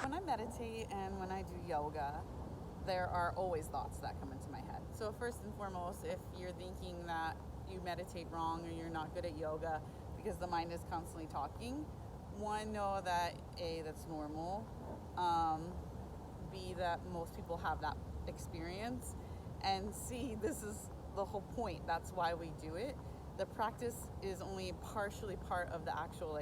when I meditate and when I do yoga, there are always thoughts that come into my head. So first and foremost, if you're thinking that you meditate wrong or you're not good at yoga because the mind is constantly talking, one, know that A, that's normal. B, that most people have that experience. And C, this is the whole point. That's why we do it. The practice is only partially part of the actual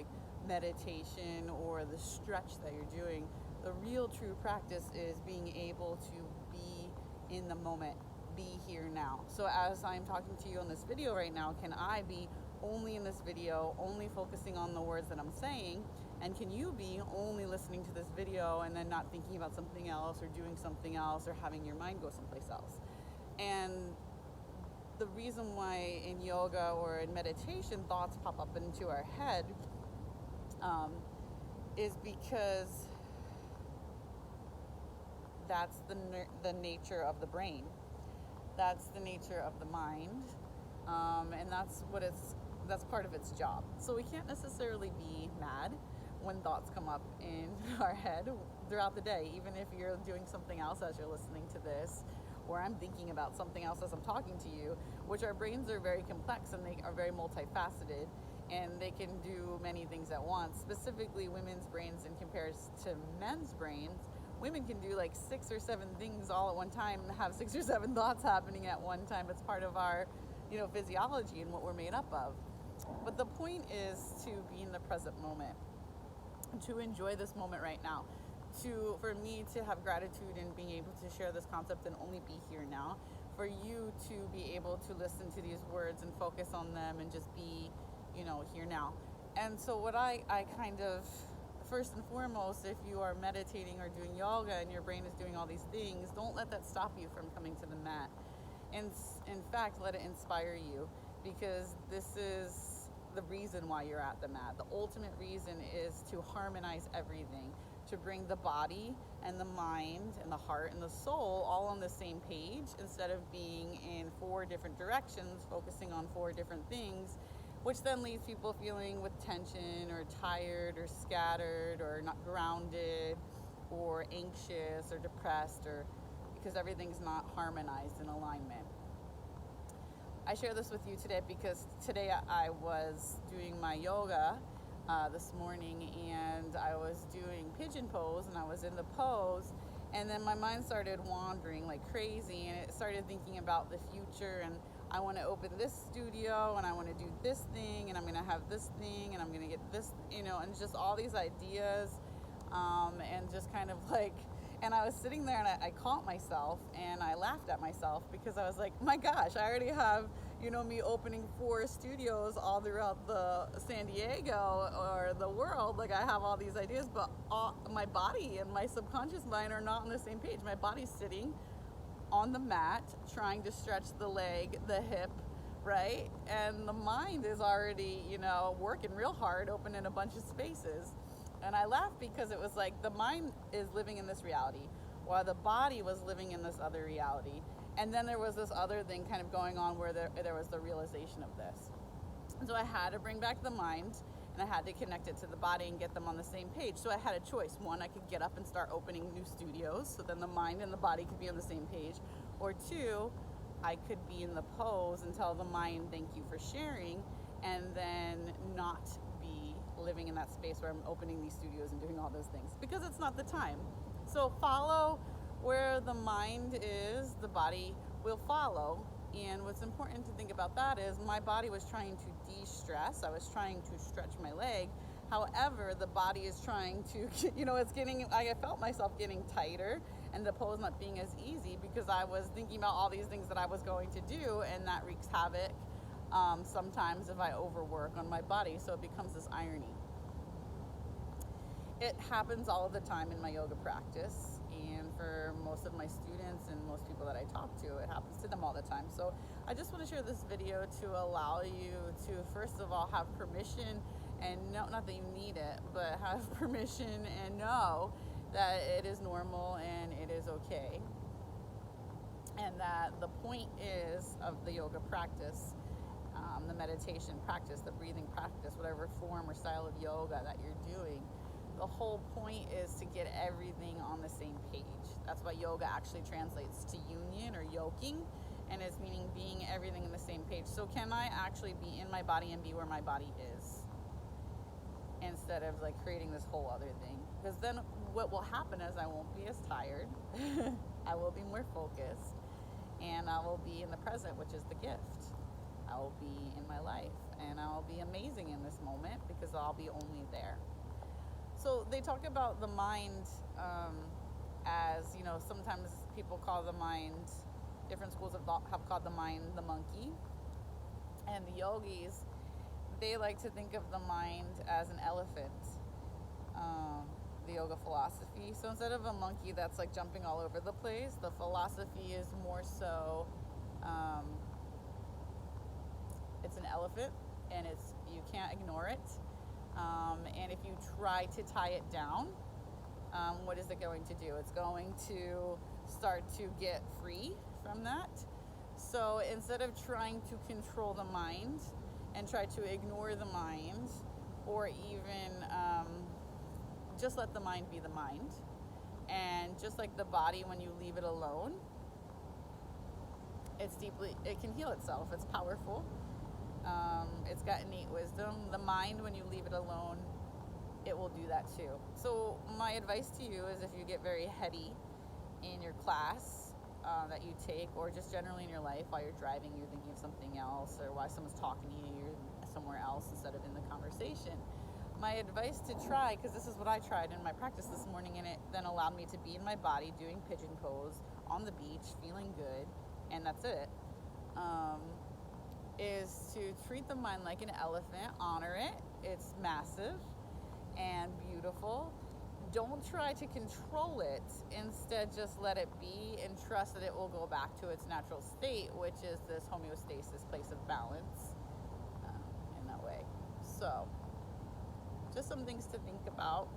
meditation or the stretch that you're doing. The real true practice is being able to be in the moment, be here now. So as I'm talking to you on this video right now, can I be only in this video, only focusing on the words that I'm saying? And can you be only listening to this video and then not thinking about something else or doing something else or having your mind go someplace else? And the reason why in yoga or in meditation thoughts pop up into our head is because that's the nature of the brain. That's the nature of the mind, and that's part of its job. So we can't necessarily be mad when thoughts come up in our head throughout the day, even if you're doing something else as you're listening to this, or I'm thinking about something else as I'm talking to you, which our brains are very complex and they are very multifaceted, and they can do many things at once. Specifically, women's brains in comparison to men's brains, women can do 6 or 7 things all at one time and have 6 or 7 thoughts happening at one time. It's part of our, physiology and what we're made up of. But the point is to be in the present moment, to enjoy this moment right now, for me to have gratitude in being able to share this concept and only be here now, for you to be able to listen to these words and focus on them and just be, here now. And so what I kind of, first and foremost, if you are meditating or doing yoga and your brain is doing all these things, don't let that stop you from coming to the mat. And in fact, let it inspire you, because this is the reason why you're at the mat. The ultimate reason is to harmonize everything, to bring the body and the mind and the heart and the soul all on the same page, instead of being in 4 different directions, focusing on 4 different things, which then leaves people feeling with tension or tired or scattered or not grounded or anxious or depressed, or because everything's not harmonized in alignment. I share this with you today because today I was doing my yoga this morning, and I was doing pigeon pose, and I was in the pose, and then my mind started wandering like crazy, and it started thinking about the future, and I want to open this studio, and I want to do this thing, and I'm going to have this thing, and I'm going to get this, and just all these ideas, and just kind of and I was sitting there and I caught myself and I laughed at myself, because I was like, my gosh, I already have, me opening 4 studios all throughout the San Diego or the world. I have all these ideas, but my body and my subconscious mind are not on the same page. My body's sitting on the mat trying to stretch the leg, the hip, right? And the mind is already, working real hard, opening a bunch of spaces. And I laughed because it was the mind is living in this reality while the body was living in this other reality. And then there was this other thing kind of going on where there was the realization of this. And so I had to bring back the mind, and I had to connect it to the body and get them on the same page. So I had a choice. One, I could get up and start opening new studios, so then the mind and the body could be on the same page. Or 2, I could be in the pose and tell the mind, thank you for sharing, and then not be living in that space where I'm opening these studios and doing all those things, because it's not the time. So follow where the mind is, the body will follow. And what's important to think about that is my body was trying to de-stress. I was trying to stretch my leg. However, the body is trying to, I felt myself getting tighter and the pose not being as easy, because I was thinking about all these things that I was going to do, and that wreaks havoc sometimes if I overwork on my body. So it becomes this irony. It happens all of the time in my yoga practice, and for most of my students and most people that I talk to, it happens to them all the time. So I just want to share this video to allow you to, first of all, have permission, and not that you need it, but have permission and know that it is normal and it is okay. And that the point is of the yoga practice, the meditation practice, the breathing practice, whatever form or style of yoga that you're doing, The whole point is to get everything on the same page. That's what yoga actually translates to union or yoking, and it's meaning being everything in the same page. So can I actually be in my body and be where my body is, instead of like creating this whole other thing? Because then what will happen is I won't be as tired. I will be more focused, and I will be in the present, which is the gift. I will be in my life, and I'll be amazing in this moment because I'll be only there. So they talk about the mind as, you know, sometimes people call the mind, different schools of thought have called the mind the monkey. And the yogis, they like to think of the mind as an elephant, the yoga philosophy. So instead of a monkey that's like jumping all over the place, the philosophy is more so, it's an elephant, and you can't ignore it. And if you try to tie it down, what is it going to do? It's going to start to get free from that. So instead of trying to control the mind and try to ignore the mind, or even just let the mind be the mind, and just like the body, when you leave it alone, it can heal itself. It's powerful. It's got innate wisdom. The mind, when you leave it alone, it will do that too. So my advice to you is, if you get very heady in your class that you take, or just generally in your life, while you're driving, you're thinking of something else, or while someone's talking to you, you're somewhere else instead of in the conversation. My advice to try, because this is what I tried in my practice this morning, and it then allowed me to be in my body doing pigeon pose on the beach, feeling good, and that's it, is to treat the mind like an elephant. Honor it. It's massive and beautiful. Don't try to control it. Instead, just let it be and trust that it will go back to its natural state, which is this homeostasis, place of balance, in that way. So just some things to think about.